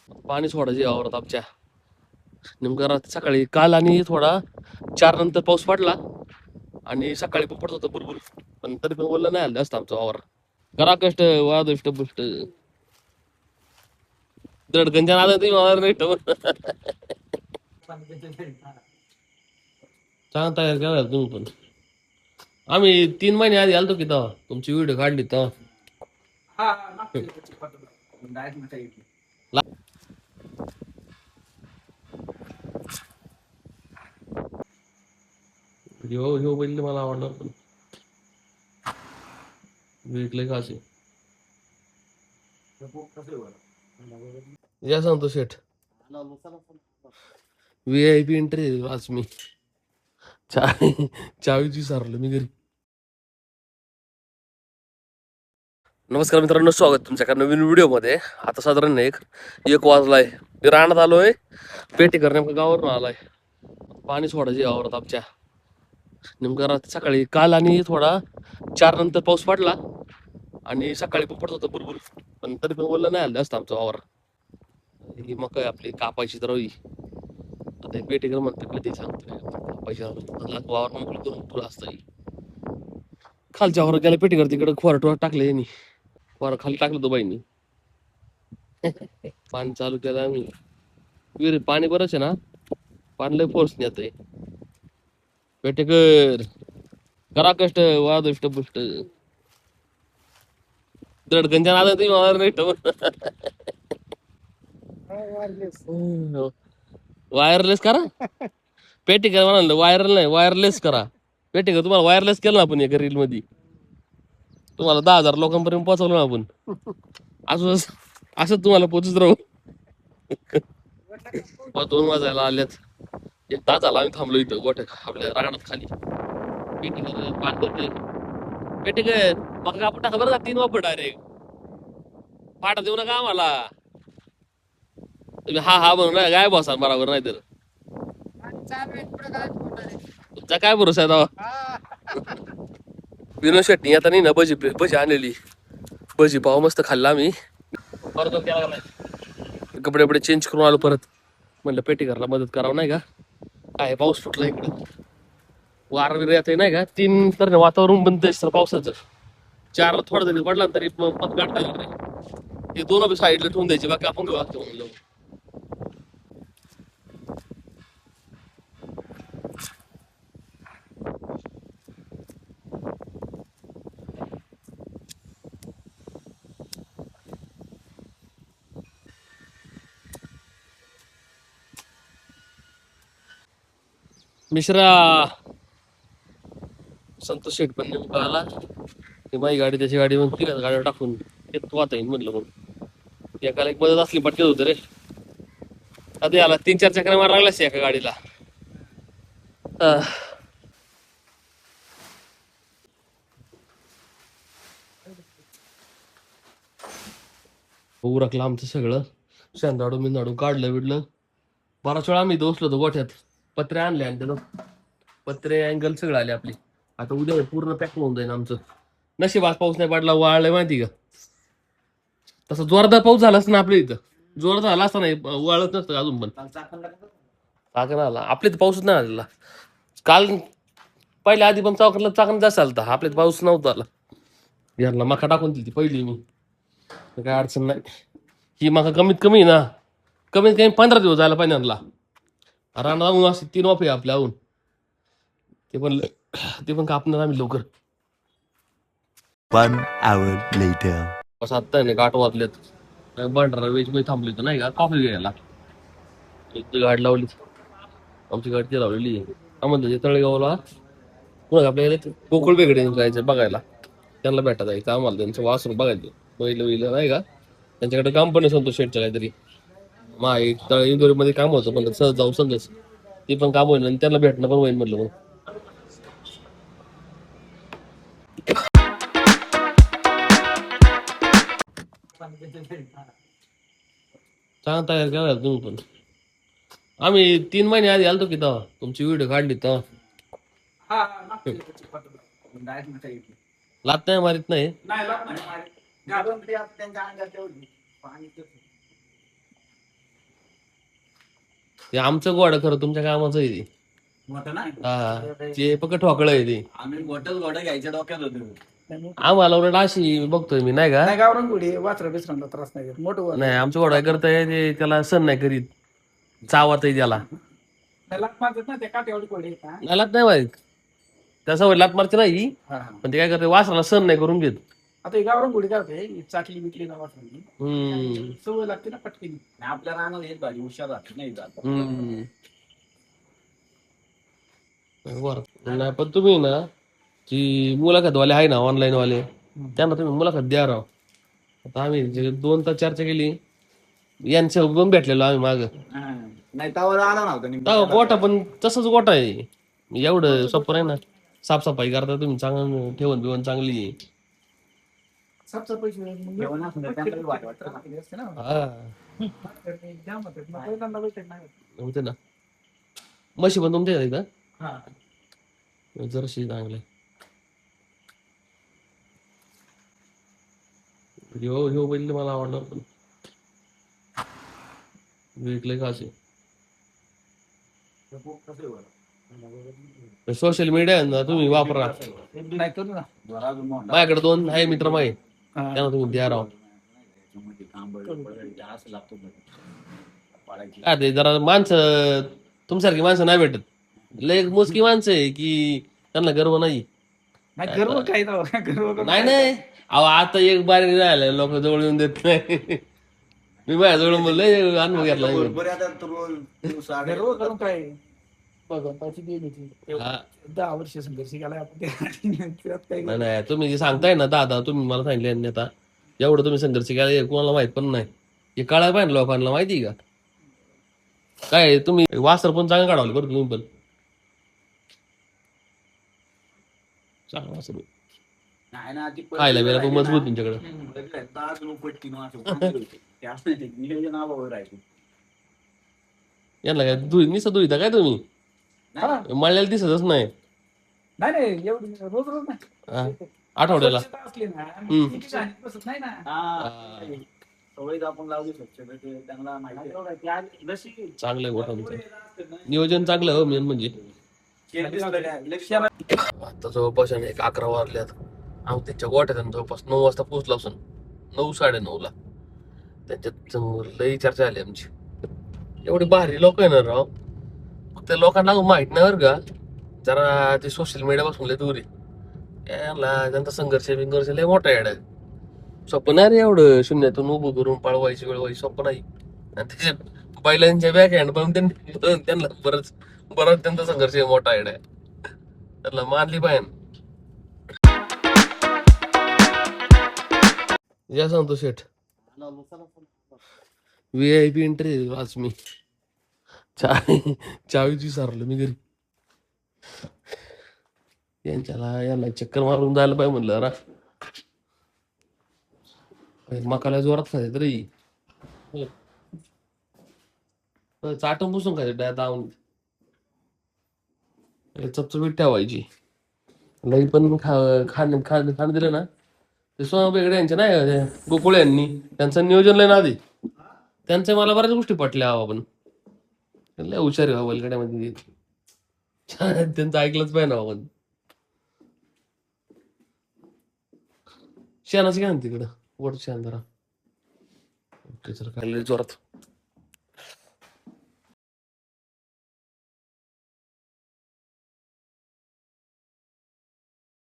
पाणी सोडायचे वावरात आमच्या. नेमकं सकाळी काल आणि थोडा 4 नंतर पाऊस पडला आणि सकाळी पण पडत होता भरपूर, पण तरी पण ओलं नाही आलं जास्त आमचं वावर. करा कष्ट वादष्ट पुष्ट दडगंजा नादा तुम्ही वावर नाही ठेवत. चांगला तयार केला तुम्ही पण. आम्ही 3 महिने आधी आलतो की तेव्हा तुमची व्हिडिओ काढली तेव्हा. ह्यो बैल मला आवडणार पण विकले का असे. या सांगतो शेठ, VIP एंट्री आज मी चावीच विसरलो मी घरी. नमस्कार मित्रांनो, स्वागत तुमच्या नवीन व्हिडिओ मध्ये. आता साधारण एक वाजलाय, मी रानात आलोय. पेटीकर नेमकं गावावरून आलाय. पाणी सोडायचे वावरात आमच्या. नेमकं सकाळी काल आणि थोडा 4 नंतर पाऊस पडला आणि सकाळी पण पडत होता भरपूर, पण तरी पण ओलं नाही आलं जास्त आमचं वावर. ही मका आहे आपली कापायची तर होई. आता पेटीकर म्हणतो कधी सांगतोय कापायची वावर मोकळं करून तुला असतं. खालच्या वावर गेल्या पेटीकर तिकडे खोरटवर टाकले यांनी. वर खाली टाकलं तो बाईंनी. पाणी चालू केलं आम्ही. विहिरीत पाणी बरंच आहे ना, पाणी लय फोर्स येतंय. पेटेकर करा कष्ट वादष्ट पुष्ट दडगंजा नादा तुम्ही वावर नाही ठेवत. वायरलेस करा. पेटीकर म्हणाल वायरल नाही, वायरलेस करा. पेटीकर तुम्हाला वायरलेस केलं ना आपण एका रील मध्ये. तुम्हाला 10,000 लोकांपर्यंत पोहोचवलं ना आपण. असं असं तुम्हाला पोचत राहू. 2 वाजायला आल्यात. 1 तास झाला आम्ही थांबलो इथं गोठ्या आपल्या रानात खाली. पेटीकर पाठ करते. पेटीकर मग आपण टाका बरं का 3 वापर डायरेक्ट. पाठा देऊ नका आम्हाला. तुम्ही हा म्हणून ना काय बसा बरोबर, नाही तर तुमचा काय भरोसा आहे तेव्हा. विनोद शेट्टी आता नाही ना भजी भजी आणलेली. भजी पाव मस्त खाल्ला आम्ही. कपडे कपडे चेंज करून आलो परत. म्हणलं पेटीकरला मदत करावं नाही का. काय पाऊस फुटला इकडे, वारा वगैरे येते नाही का. 3 तर वातावरण बनतंय सर पावसाचं. 4 थोडा जरी पडला तरी पत काढता येईल रे. हे 2 साईडला ठेवून द्यायचे, बाकी आपण वागतो म्हणलं. मिश्रा संतोष शेठ पण नेमका आला. ती माझी गाडी त्याची गाडी मग तिला गाडीवर टाकून येत वाता येईल म्हणलं. मग एकाला एक मदत असली पटकन होतं रे. आता याला 3-4 चक्र मारा लागलास एका गाडीला. उरकलं आमचं सगळं. शेंदाडू मिंदाडू काढलं बिडलं. बराच वेळा आम्ही दोसलो होतो गोठ्यात. पत्रे आणले आणि त्यानं पत्रे अँगल सगळं आले आपली. आता उद्या पूर्ण पॅक होऊन जाईल आमचं. नशीब आज पाऊस नाही पडला, वाळलंय माहिती का. तसं जोरदार पाऊस झालाच ना आपल्या इथं. जोरदार झाला असता नाही वाळत नसतं अजून पण. चाकण आला आपल्या इथं, पाऊसच नाही आलेला काल. पहिल्या आधी पण चाकण जास्त आलता, आपल्यात पाऊस नव्हता आला. यारला मका टाकून दिली पहिली मी, काय अडचण नाही. ही मका कमीत कमी ना, कमीत कमी 15 दिवस जायला पाहिजे आणला. रानात असे 3 वाफे आपल्या आऊन. ते पण कापणार आम्ही लवकर. 1 hour later. असं आत्ता नाही 8 वाजलेत. भंडारा वेज मध्ये थांबली होती नाही का कॉफी घ्यायला. इथं गाडी लावली, आमची गाडी ती लावलेली आहे म्हणतो तळेगावला. पुन्हा आपल्याला गोकुळ बेगडे जायचं बघायला. त्यांना भेटा जायचं आम्हाला, त्यांचं वासरू बघायचं. पहिलं नाही का त्यांच्याकडे काम पण आहे संतोष शेठचं काहीतरी. इंदोरीमध्ये काम होतं पण सहज जाऊ संगच ते पण काम होईल आणि त्यांना भेटणं पण होईल म्हटलं. मग चांगला तयार केला तुम्ही पण. आम्ही 3 महिने आधी आलतो की तेव्हा तुमची व्हिडिओ काढली तेव्हा. लात नाही मारित नाही. ते आमचं गोड खरं तुमच्या कामाचं आहे ते. मोठं ना हा ते पक्क ठोकळ आहे ते. आम्ही मोठंच घोडं घ्यायच्या डोक्यात होतो. आम्हाला उलट अशी बघतोय मी नाही का. नाही गावरान घोडी वाचरा बिचरांना त्रास नाही देत. मोठं वासर. नाही आमचं गोड काय करतंय ते त्याला सण नाही करीत, चावत आहे त्याला. नाही, लाथ मारतात ना ते काठेवाडी घोडे आहेत ना. लात नाही माहित त्या सवय लात मारते नाही, हा, हा. पण ते काय करते वासराला सण नाही करून घेत. आता ही गावरान घोडी काय होते ही चाकली बिकली ना वासरांनी हम्म सवय लागते ना पटकन. आणि आपल्या रानात येत भारी हुशार राहते नाही जात. हम्म बरं नाही पण तुम्ही ना जी मुलाखत वाले आहे ना ऑनलाईन वाले त्यांना तुम्ही मुलाखत द्या राव. आता आम्ही जे 2 तास चर्चा केली यांच्या पण भेटलेलो आम्ही माग. हा. नाही तवा आला नव्हता नेमका. गोठा पण तसंच गोठा आहे. एवढं सोपं नाही ना. साफसफाई करता तुम्ही चांगलं ठेवण बिवण चांगली आहे. साफसफाईची जेवण असलं तर त्यांना बी वाटतं ना. असते ना. हा जाम होतात. मग पहिल्यांदा बैठक नाही होत. होते ना. म्हशी पण तुमच्या इथं हा. का जरशी चांगले. ह्यो ह्यो बैल मला आवडला पण विकले का असे. सोशल मीडिया ना तुम्ही वापरा. नाही करू ना. जरा अजून मोठा. माझ्याकडे 2 आहे मित्र माही हा. त्यांना तुम्ही द्या राव. त्याच्यामध्ये तांबड पडायचं असं लागतो पाडायची. काय ते जरा माणसं तुमच्यासारखी माणसं नाही भेटत. लय मोजकी माणसं आहे की त्यांना गर्व नाही. नाही गर्व काय तो गर्व करून नाही काय? नाही अहो आता एक बारी राहिलं लोक जवळ येऊन देत नाही. मी माझ्याजवळ म्हणलं अनुभव घेतला मी. भरपूर आता तरुण दिवसा गर्व करून काय भगवंताची देणी ती. हा. 10 वर्ष संघर्ष केलाय आपण त्यात काय नाही नाही तुम्ही जे सांगताय ना दादा तुम्ही मला सांगितले यांनी आता एवढं तुम्ही संघर्ष केला हे कोणाला माहित पण नाही. हे कळायला पाहिजे लोकांना माहिती का. काय तुम्ही वासर पण चांगलं काढवलं बरं तुम्ही पण चांगलं वासर नाही ना ती खायला बिला पण मजबूत तुमच्याकडे. नियोजन अभाव राहायचं. यांना काय निसं दुईता काय तुम्ही हा. मळल्याला दिसतच नाही. नाही नाही एवढी रोज रोज नाही. हा. आठवड्याला स्वच्छता असली ना हम्म. किती घाणीत बसत नाही ना. हा. सवयीत आपण लावली स्वच्छता ते त्यांना माहिती आहे. ती आली जशी चांगलं आहे गोठा तुमचं. नियोजन चांगलं हो मेन म्हणजे. आता जवळपास आहे ना 11 वाजल्यात. आम्ही त्यांच्या गोठ्यात आहे ना जवळपास 9 वाजता पोहोचलो असून 9 9:30 ला त्यांच्यात लई चर्चा झाली आमची. एवढी भारी लोक आहे ना राव. फक्त लोकांना माहित नाही बरं का जरा ते सोशल मीडिया पासून लय दूर आहे. याला त्यांचा संघर्ष बिंघर्ष लय मोठा येड आहे. सोपं नाही रे एवढं शून्यातून उभं करून पळवायची वेळवायची सोपं नाही. आणि त्याच्यात बैलांच्या बॅक हँड पण त्यांना बरंच त्यांचा संघर्ष मोठा येड आहे. त्याला मानली पाहिजे. या सांगतो शेठ VIP एंट्री आज मी चावीच विसरलो मी घरी. याला चक्कर मारून जायला पाहिजे म्हणलं जरा. मकाला जोरात खाते तरी चाटून पुसून खायचं दावून चपचपीत ठेवायची. लई पण खाण दिलं ना ते सोमा बेगडे यांचे नाही का ते गोकुळे यांनी त्यांचं नियोजन लय ना आधी त्यांच्या मला बऱ्याच गोष्टी पटल्या हवा पण लय हुशार आहे वलगड्यामध्ये. त्यांचं ऐकलंच पाहिजे ना आपण. शेणाचं काय ना तिकडं वड शेण जरा ओके सर काय लय जोरात